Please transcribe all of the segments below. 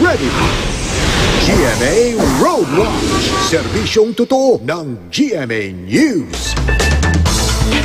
ready. GMA Road Watch, serbisyong totoo ng GMA News.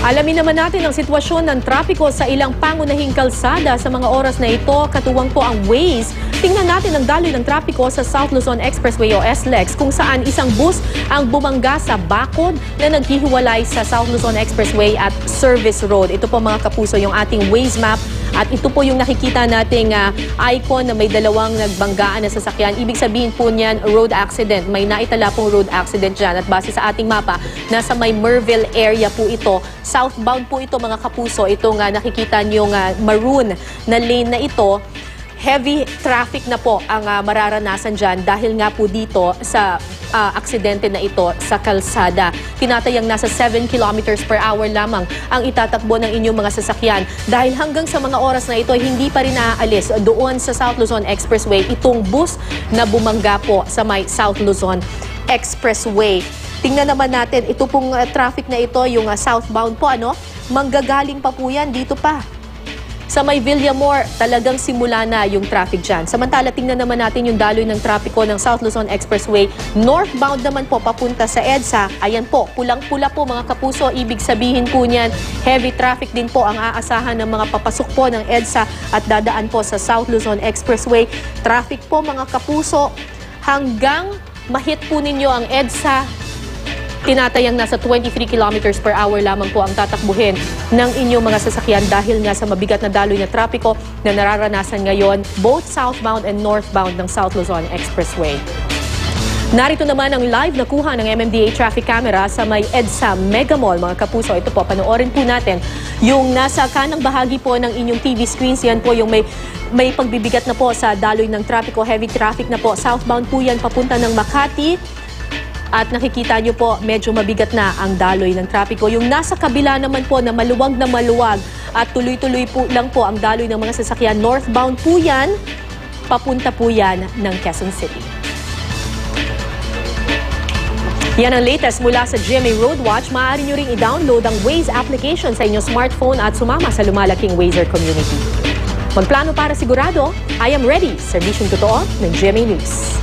Alamin naman natin ang sitwasyon ng trapiko sa ilang pangunahing kalsada sa mga oras na ito. Katuwang po ang Waze. Tingnan natin ang daloy ng trapiko sa South Luzon Expressway o SLEX kung saan isang bus ang bumangga sa bakod na naghihiwalay sa South Luzon Expressway at Service Road. Ito po mga kapuso yung ating Waze map. At ito po yung nakikita nating icon na may dalawang nagbanggaan na sasakyan. Ibig sabihin po niyan, road accident. May naitala pong road accident dyan. At base sa ating mapa, nasa may Merville area po ito. Southbound po ito mga kapuso. Itong nakikita niyong maroon na lane na ito. Heavy traffic na po ang mararanasan dyan dahil nga po dito sa aksidente na ito sa kalsada. Tinatayang nasa 7 kilometers per hour lamang ang itatakbo ng inyong mga sasakyan dahil hanggang sa mga oras na ito hindi pa rin naaalis doon sa South Luzon Expressway itong bus na bumangga po sa may South Luzon Expressway. Tingnan naman natin, ito pong traffic na ito, yung southbound po, manggagaling pa po yan dito pa. Sa may Villamor, talagang simula na yung traffic dyan. Samantala, tingnan naman natin yung daloy ng trapiko ng South Luzon Expressway. Northbound naman po, papunta sa EDSA. Ayan po, pulang-pula po mga kapuso. Ibig sabihin po niyan, heavy traffic din po ang aasahan ng mga papasok po ng EDSA at dadaan po sa South Luzon Expressway. Traffic po mga kapuso, hanggang mahit po ninyo ang EDSA. Tinatayang nasa 23 kilometers per hour lamang po ang tatakbuhin ng inyong mga sasakyan dahil nga sa mabigat na daloy na trapiko na nararanasan ngayon both southbound and northbound ng South Luzon Expressway. Narito naman ang live na kuha ng MMDA traffic camera sa may EDSA Mega Mall. Mga kapuso, ito po, panoorin po natin yung nasa kanang bahagi po ng inyong TV screens. Yan po yung may pagbibigat na po sa daloy ng trapiko, heavy traffic na po. Southbound po yan papunta ng Makati. At nakikita nyo po, medyo mabigat na ang daloy ng trapiko. Yung nasa kabila naman po na maluwag at tuloy-tuloy po lang po ang daloy ng mga sasakyan. Northbound po yan, papunta po yan ng Quezon City. Yan ang latest mula sa GMA Road Watch. Maaari nyo ring i-download ang Waze application sa inyong smartphone at sumama sa lumalaking Wazer community. Magplano para sigurado, I am ready. Serbisyong totoo ng GMA News.